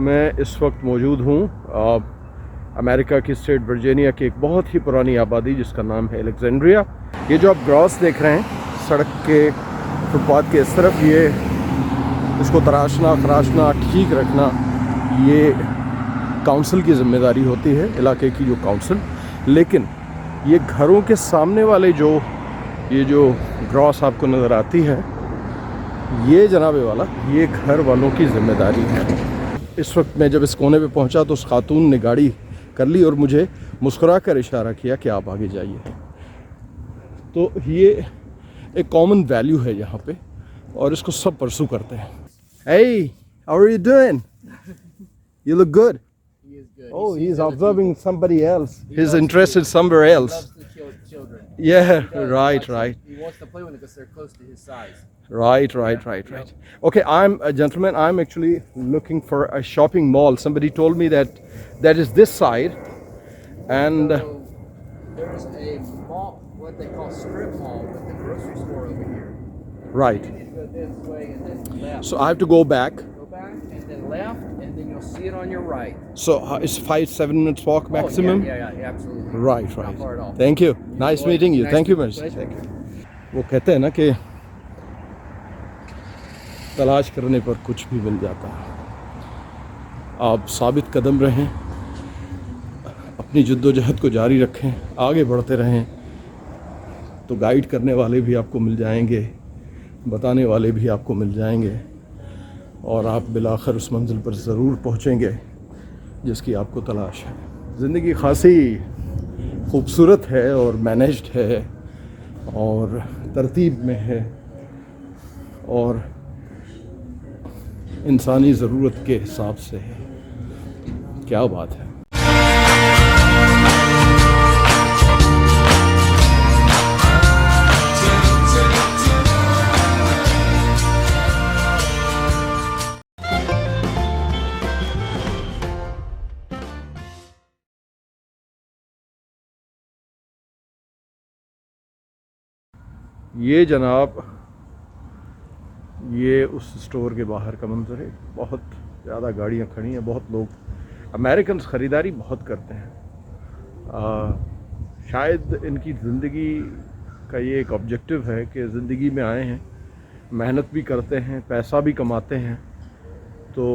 मैं इस वक्त मौजूद हूँ अमेरिका की स्टेट वर्जीनिया की एक बहुत ही पुरानी आबादी जिसका नाम है अलेक्जेंड्रिया। ये जो आप ग्रॉस देख रहे हैं सड़क के फुटपाथ के इस तरफ, ये इसको तराशना खराशना ठीक रखना ये काउंसिल की ज़िम्मेदारी होती है, इलाके की जो काउंसिल। लेकिन ये घरों के सामने वाले ये जो ग्रॉस आपको नज़र आती है, ये जनाबे वाला ये घर वालों की ज़िम्मेदारी है। इस वक्त मैं जब इस कोने पे पहुंचा तो उस खातून ने गाड़ी कर ली और मुझे मुस्कुरा कर इशारा किया कि आप आगे जाइए। तो ये एक कॉमन वैल्यू है यहाँ पे और इसको सब परसू करते हैं। Hey, how are you doing? You look good. He is good. Oh, He sees he's other observing people. somebody else. He He's loves interested to- somewhere He else. loves to kill children. Yeah, He does. He right. wants to play with them because they're close to his size. Right. Okay, I'm a gentleman. I'm actually looking for a shopping mall. Somebody told me that is this side, and So there's a mall, what they call strip mall, with the grocery store over here. right. You need to go this way and then left. So I have to go back. Go back and then left, and then you'll see it on your right. So it's 5-7 minutes walk maximum. Oh, yeah, absolutely. Right. Not far at all. Thank you. Nice welcome. meeting you. Nice Thank you, to- much. pleasure. Thank you. वो कहते हैं ना कि तलाश करने पर कुछ भी मिल जाता है। आप साबित कदम रहें, अपनी जद्दोजहद को जारी रखें, आगे बढ़ते रहें, तो गाइड करने वाले भी आपको मिल जाएंगे, बताने वाले भी आपको मिल जाएंगे और आप बिलाखिर उस मंजिल पर ज़रूर पहुँचेंगे जिसकी आपको तलाश है। ज़िंदगी खासी खूबसूरत है और मैनेज्ड है और तरतीब में है और इंसानी ज़रूरत के हिसाब से है। क्या बात है। ये जनाब ये उस स्टोर के बाहर का मंजर है। बहुत ज़्यादा गाड़ियाँ खड़ी हैं, बहुत लोग अमेरिकन ख़रीदारी बहुत करते हैं। शायद इनकी ज़िंदगी का ये एक ऑब्जेक्टिव है कि ज़िंदगी में आए हैं, मेहनत भी करते हैं, पैसा भी कमाते हैं, तो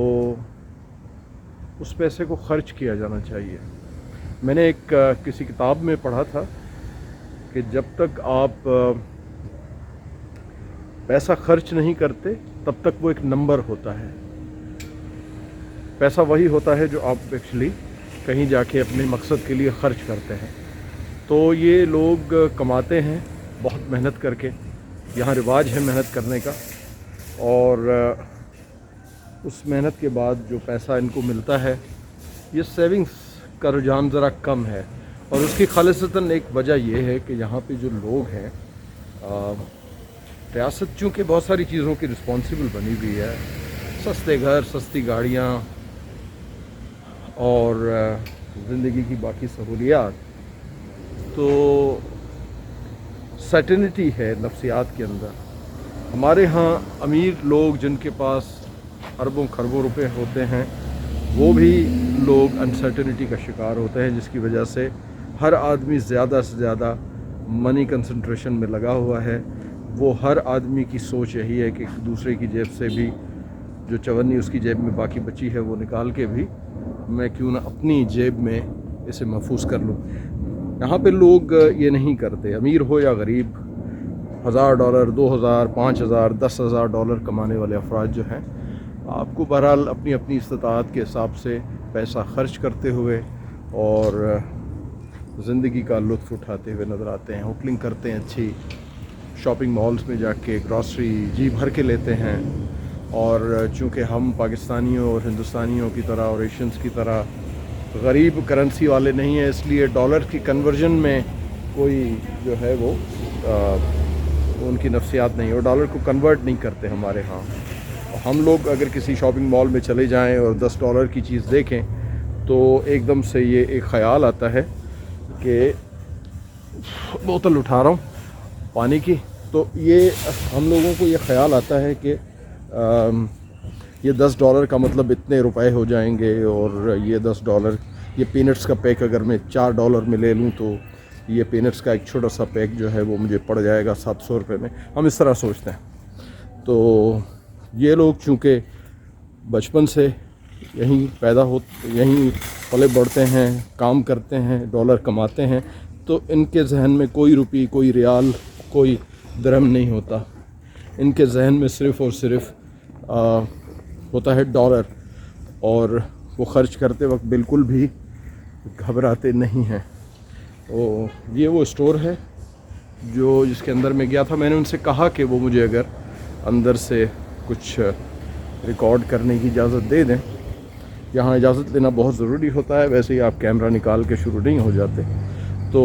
उस पैसे को ख़र्च किया जाना चाहिए। मैंने एक किसी किताब में पढ़ा था कि जब तक आप पैसा खर्च नहीं करते तब तक वो एक नंबर होता है। पैसा वही होता है जो आप एक्चुअली कहीं जाके अपने मकसद के लिए ख़र्च करते हैं। तो ये लोग कमाते हैं बहुत मेहनत करके, यहाँ रिवाज है मेहनत करने का, और उस मेहनत के बाद जो पैसा इनको मिलता है, ये सेविंग्स का रुझान ज़रा कम है। और उसकी खालिसतन एक वजह यह है कि यहाँ पे जो लोग हैं, रियासत चूँकि बहुत सारी चीज़ों की रिस्पॉन्सिबल बनी हुई है, सस्ते घर, सस्ती गाड़ियाँ और ज़िंदगी की बाकी सहूलियात, तो सर्टेनिटी है नफ्सियात के अंदर। हमारे यहाँ अमीर लोग जिनके पास अरबों खरबों रुपए होते हैं, वो भी लोग अनसर्टेनिटी का शिकार होते हैं, जिसकी वजह से हर आदमी ज़्यादा से ज़्यादा मनी कंसंट्रेशन में लगा हुआ है। वो हर आदमी की सोच यही है कि दूसरे की जेब से भी जो चवन्नी उसकी जेब में बाकी बची है वो निकाल के भी मैं क्यों ना अपनी जेब में इसे महफूज कर लूँ। यहाँ पे लोग ये नहीं करते, अमीर हो या गरीब, $1000, $2000, $5000, $10,000 कमाने वाले अफराद जो हैं, आपको बहरहाल अपनी अपनी इस्तात के हिसाब से पैसा खर्च करते हुए और ज़िंदगी का लुत्फ़ उठाते हुए नज़र आते हैं। होटलिंग करते हैं, अच्छी शॉपिंग मॉल्स में जाके ग्रॉसरी जी भर के लेते हैं। और चूँकि हम पाकिस्तानियों और हिंदुस्तानियों की तरह और एशियंस की तरह गरीब करेंसी वाले नहीं हैं, इसलिए डॉलर की कन्वर्जन में कोई जो है वो उनकी नफ्सियात नहीं, और डॉलर को कन्वर्ट नहीं करते हमारे यहाँ। हम लोग अगर किसी शॉपिंग मॉल में चले जाएं और $10 की चीज़ देखें तो एकदम से ये एक ख़याल आता है कि बोतल उठा रहा हूँ पानी की, तो ये हम लोगों को ये ख़याल आता है कि ये $10 का मतलब इतने रुपए हो जाएंगे, और ये $10 ये पीनट्स का पैक अगर मैं $4 में ले लूँ तो ये पीनट्स का एक छोटा सा पैक जो है वो मुझे पड़ जाएगा 700 रुपये में। हम इस तरह सोचते हैं। तो ये लोग चूँकि बचपन से यहीं पैदा हो, यहीं पले बढ़ते हैं, काम करते हैं, डॉलर कमाते हैं, तो इनके जहन में कोई रुपये, कोई रियाल, कोई दरहम नहीं होता। इनके जहन में सिर्फ़ और सिर्फ होता है डॉलर, और वो ख़र्च करते वक्त बिल्कुल भी घबराते नहीं हैं। तो ये वो स्टोर है जो जिसके अंदर मैं गया था। मैंने उनसे कहा कि वो मुझे अगर अंदर से कुछ रिकॉर्ड करने की इजाज़त दे दें। यहाँ इजाज़त लेना बहुत ज़रूरी होता है, वैसे ही आप कैमरा निकाल के शुरू नहीं हो जाते। तो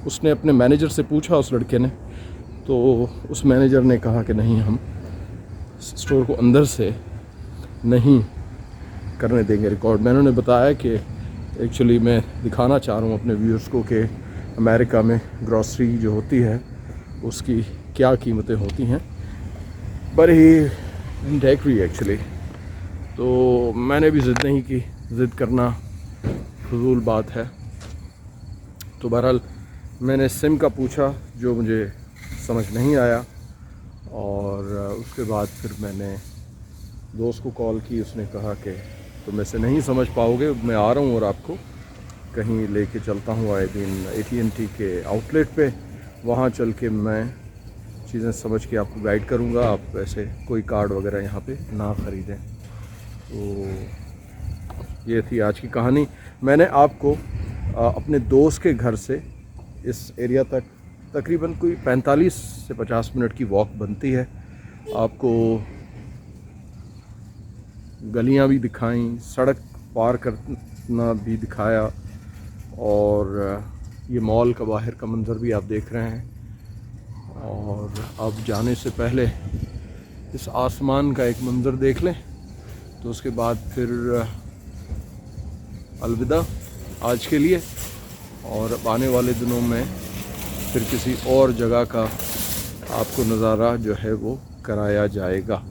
उसने अपने मैनेजर से पूछा, उस लड़के ने, तो उस मैनेजर ने कहा कि नहीं, हम स्टोर को अंदर से नहीं करने देंगे रिकॉर्ड। मैंने उन्हें बताया कि एक्चुअली मैं दिखाना चाह रहा हूँ अपने व्यूअर्स को कि अमेरिका में ग्रॉसरी जो होती है उसकी क्या कीमतें होती हैं। पर ही डिडंट एग्री एक्चुअली। तो मैंने भी ज़िद नहीं की, ज़िद करना फजूल बात है। तो बहरहाल मैंने सिम का पूछा जो मुझे समझ नहीं आया, और उसके बाद फिर मैंने दोस्त को कॉल की। उसने कहा कि तुम ऐसे नहीं समझ पाओगे, मैं आ रहा हूँ और आपको कहीं लेके चलता हूँ आए दिन AT&T के आउटलेट पे, वहाँ चल के मैं चीज़ें समझ के आपको गाइड करूँगा। आप ऐसे कोई कार्ड वगैरह यहाँ पे ना ख़रीदें। तो ये थी आज की कहानी। मैंने आपको अपने दोस्त के घर से इस एरिया तक तकरीबन कोई 45 से 50 मिनट की वॉक बनती है। आपको गलियां भी दिखाईं, सड़क पार करना भी दिखाया, और ये मॉल का बाहर का मंज़र भी आप देख रहे हैं। और अब जाने से पहले इस आसमान का एक मंज़र देख लें, तो उसके बाद फिर अलविदा आज के लिए। और अब आने वाले दिनों में फिर किसी और जगह का आपको नज़ारा जो है वो कराया जाएगा।